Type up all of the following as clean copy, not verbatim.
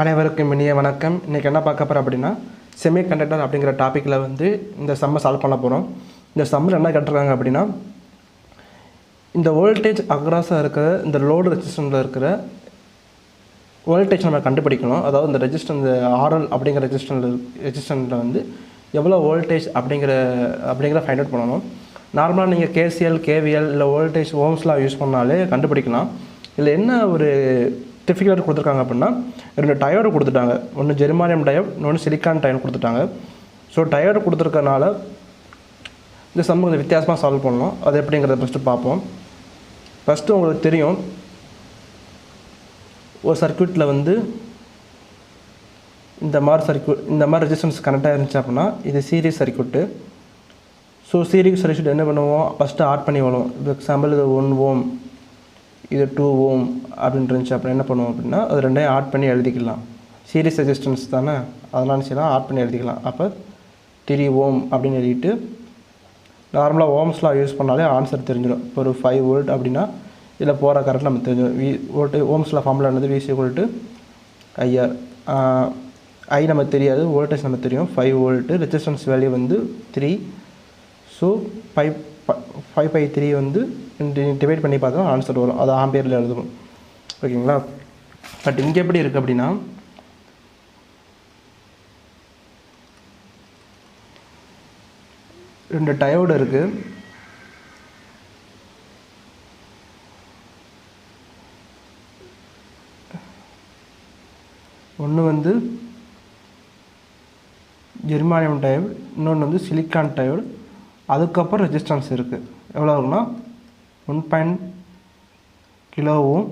அனைவருக்கும் இனிய வணக்கம். இன்றைக்கி என்ன பார்க்க போகிறோம் அப்படின்னா, செமிகண்டக்டர் அப்படிங்கிற டாப்பிக்கில் வந்து இந்த சம்மை சால்வ் பண்ண போகிறோம். இந்த சம்மில் என்ன கேட்டிருக்காங்க அப்படின்னா, இந்த வோல்டேஜ் அக்ராஸாக இருக்கிற இந்த லோடு ரெசிஸ்டன்ஸில் இருக்கிற வோல்டேஜ் நம்ம கண்டுபிடிக்கணும். அதாவது இந்த ரெசிஸ்டன்ஸ் ஆர்எல் அப்படிங்கிற ரெசிஸ்டன்ஸில் வந்து எவ்வளோ வோல்டேஜ் அப்படிங்கிற ஃபைண்ட் அவுட் பண்ணணும். நார்மலாக நீங்கள் கேசிஎல், கேவிஎல் இல்லை வோல்டேஜ் ஓம்ஸ்லாம் யூஸ் பண்ணாலே கண்டுபிடிக்கலாம். இதில் என்ன ஒரு டிஃபிகல்ட் கொடுத்துருக்காங்க அப்படின்னா, 2 டயோடு கொடுத்துட்டாங்க. ஒன்று ஜெர்மானியம் டயோடு, இன்னொன்று சிலிக்கான் டயோடு கொடுத்துட்டாங்க. ஸோ டயோடு கொடுத்துருக்கனால இந்த சம் கொஞ்சம் வித்தியாசமாக சால்வ் பண்ணணும். அது எப்படிங்கிறத ஃபஸ்ட்டு பார்ப்போம். ஃபஸ்ட்டு உங்களுக்கு தெரியும், ஒரு சர்க்யூட்டில் வந்து இந்த மாதிரி ரெசிஸ்டன்ஸ் கனெக்டாக இருந்துச்சு அப்படின்னா இது series circuit. So series circuit என்ன பண்ணுவோம், ஃபஸ்ட்டு ஆட் பண்ணி வரும். எக்ஸாம்பிள் இது 1 ஓம், இது 2 ஓம் அப்படின்னு இருந்துச்சு. அப்புறம் என்ன பண்ணுவோம் அப்படின்னா, அது ரெண்டையும் ஆட் பண்ணி எழுதிக்கலாம். சீரிஸ் ரெசிஸ்டன்ஸ் தானே, அதனால சரி ஆட் பண்ணி எழுதிக்கலாம். அப்போ 3 ஓம் அப்படின்னு எழுதிட்டு நார்மலாக ஓம்ஸ்லாம் யூஸ் பண்ணாலே ஆன்சர் தெரிஞ்சிடும். இப்போ ஒரு 5 வோல்ட் அப்படின்னா இதில் போகிற கரெக்ட் நம்ம தெரிஞ்சிடும். ஓம்ஸில் ஃபார்முலா என்னது, V = IR. ஐ நமக்கு தெரியாது, வோல்டேஜ் நமக்கு தெரியும் 5 வோல்ட்டு. ரெசிஸ்டன்ஸ் வேல்யூ வந்து 3. ஸோ 5/3 வந்து டிவைட் பண்ணி பார்த்தா ஆன்சர் வரும். அது ஆம்பியரில் எழுதணும். ஓகேங்களா? பட் இங்கே எப்படி இருக்குது அப்படின்னா, ரெண்டு டயோடு இருக்குது. ஒன்று வந்து ஜெர்மானியம் டயோடு, இன்னொன்று வந்து சிலிக்கான் டயோடு. அதுக்கப்புறம் ரெசிஸ்டன்ஸ் இருக்குது. எவ்வளோ இருக்குன்னா 1 கிலோ ஓம்,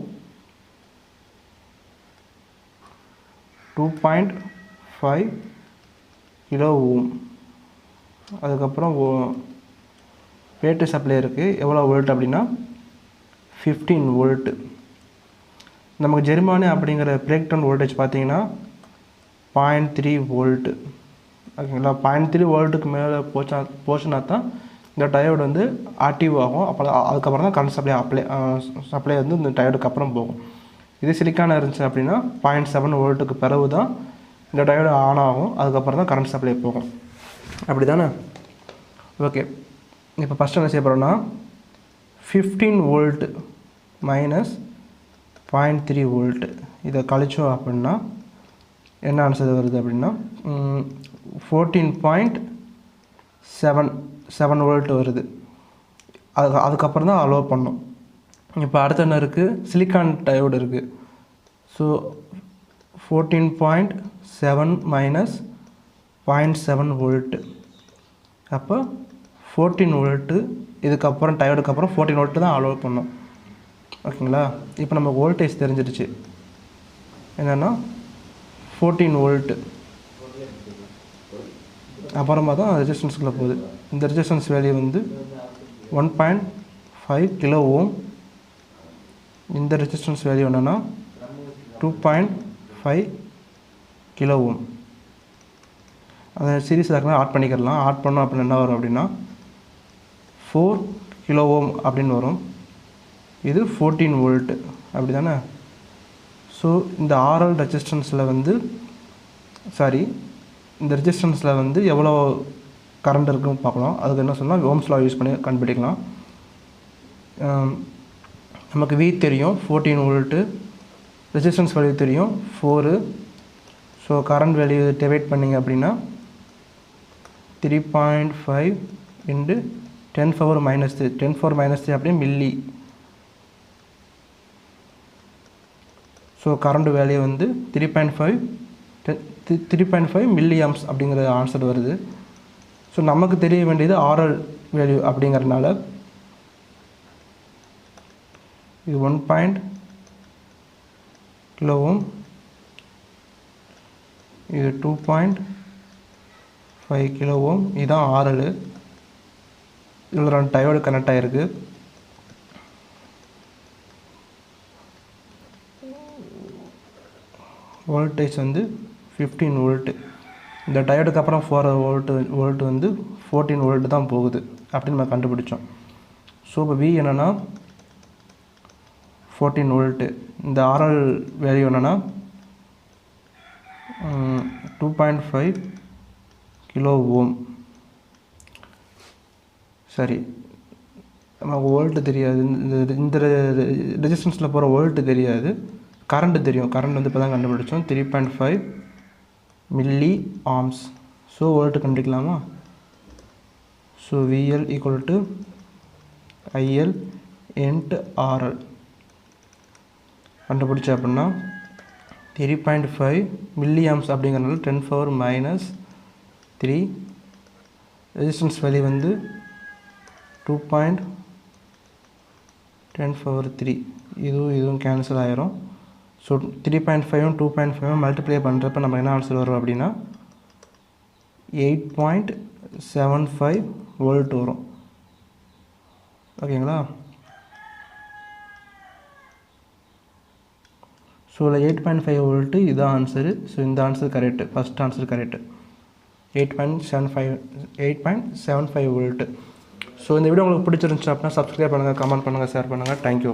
2.5 கிலோ ஓம். அதுக்கப்புறம் பேட்டரி சப்ளை இருக்குது. எவ்வளோ வோல்ட் அப்படின்னா 15 வோல்ட்டு. நமக்கு ஜெர்மானியம் அப்படிங்கிற பிரேக் டவுன் வோல்டேஜ் பார்த்தீங்கன்னா 0.3 வோல்ட்டு. ஓகேங்களா? 0.3 வோல்ட்டுக்கு மேலே போச்சுன்னா தான் இந்த டயோடு வந்து ஆக்டிவ் ஆகும். அதுக்கப்புறம் தான் கரண்ட் சப்ளை வந்து இந்த டயோடுக்கு அப்புறம் போகும். இது சிலிக்கான இருந்துச்சு அப்படின்னா 0.7 வோல்ட்டுக்கு பிறகு தான் இந்த டயோடு ஆன் ஆகும். அதுக்கப்புறம் தான் கரண்ட் சப்ளை போகும். அப்படி தானே? ஓகே, இப்போ ஃபஸ்ட்டு என்ன செய்ய போகிறோன்னா, 15 வோல்ட்டு மைனஸ் 0.3 வோல்ட்டு இதை கழிச்சோம் அப்படின்னா என்ன ஆன்சர் வருது அப்படின்னா 14.7 வோல்ட் வருது. அதுக்கப்புறம் தான் அலோவ் பண்ணோம். இப்போ அடுத்து என்ன இருக்குது, சிலிக்கான் டயோடு இருக்குது. ஸோ 14.7 மைனஸ் 0.7 வோல்ட்டு, அப்போ 14 வோல்ட்டு. இதுக்கப்புறம் டயோடுக்கு அப்புறம் 14 வோல்ட்டு தான் அலோவ் பண்ணோம். ஓகேங்களா? இப்போ நம்ம வோல்டேஜ் தெரிஞ்சிடுச்சு. என்னென்னா 14 வோல்ட்டு. அப்புறமா தான் ரெசிஸ்டன்ஸுக்குள்ளே போகுது. இந்த ரெசிஸ்டன்ஸ் வேல்யூ வந்து 1.5 கிலோ ஓம். இந்த ரெசிஸ்டன்ஸ் வேல்யூ என்னென்னா 2.5 கிலோ ஓம். அதை சீரிஸில் இருக்கிற ஆட் பண்ணிக்கலாம். ஆட் பண்ணோம் அப்படின்னு என்ன வரும் அப்படின்னா 4 கிலோ ஓம் அப்படின்னு வரும். இது 14 வோல்ட்டு. அப்படி தானே? ஸோ இந்த ஆர்எல் ரெசிஸ்டன்ஸில் வந்து இந்த ரெசிஸ்டன்ஸில் வந்து எவ்வளோ கரண்ட் இருக்குன்னு பார்க்கலாம். அதுக்கு என்ன சொன்னால் ஓம்ஸ் லா யூஸ் பண்ணி கண்டுபிடிக்கலாம். நமக்கு V தெரியும் 14 வோல்ட்டு, ரெசிஸ்டன்ஸ் வேல்யூ தெரியும் 4. ஸோ கரண்ட் வேல்யூ டிவைட் பண்ணிங்க அப்படின்னா 3.5 × 10⁻³ அப்படியே மில்லி. ஸோ கரண்ட் வேல்யூ வந்து 3.5 மில்லி ஆம்ஸ் அப்படிங்கிற ஆன்சர் வருது. ஸோ நமக்கு தெரிய வேண்டியது ஆர்எல் வேல்யூ அப்படிங்கிறதுனால இது 1 கிலோ ஓம், இது 2.5 கிலோ ஓம். இதுதான் ஆர்எல். இதில் 2 டயோடு கனெக்ட் ஆகிருக்கு. வோல்டேஜ் வந்து 15 வோல்ட்டு. இந்த டயோடுக்கு அப்புறம் 4 வோல்ட்டு வந்து 14 வோல்ட்டு தான் போகுது அப்படின்னு நம்ம கண்டுபிடிச்சோம். ஸோ இப்போ V என்னென்னா 14 வோல்ட்டு. இந்த RL வேல்யூ என்னென்னா 2.5 கிலோ ஓம். சரி, நமக்கு வோல்ட்டு தெரியாது, இந்த ரெசிஸ்டன்ஸில் போகிற வோல்ட்டு தெரியாது, கரண்ட்டு தெரியும். கரண்ட் வந்து இப்போ தான் கண்டுபிடிச்சோம். 3.5 மில்லி ஆம்ஸ். ஸோ வோல்ட்டு கண்டுக்கலாமா? So VL equal to IL into RL கண்டுபிடிச்ச அப்படின்னா 3.5 மில்லி ஆம்ஸ் அப்படிங்கிறனால 10⁻³ ரெசிஸ்டன்ஸ் வேல்யூ வந்து 2.10⁻³ இதுவும் கேன்சல் ஆயிரும். ஸோ 3.5 2.5 மல்டிப்ளை பண்ணுறப்ப நம்ம என்ன ஆன்சர் வரும் அப்படின்னா 8.75 வோல்ட் வரும். ஓகேங்களா? ஸோ இதில் 8.5 வோல்ட்டு இதுதான் ஆன்சரு. ஸோ இந்த answer correct, first answer correct. 8.75 volt. So இந்த வீடியோ உங்களுக்கு பிடிச்சிருந்துச்சு அப்படின்னா சப்ஸ்கிரைப் பண்ணுங்கள், கமெண்ட் பண்ணுங்கள், ஷேர் பண்ணுங்கள். தேங்க்யூ.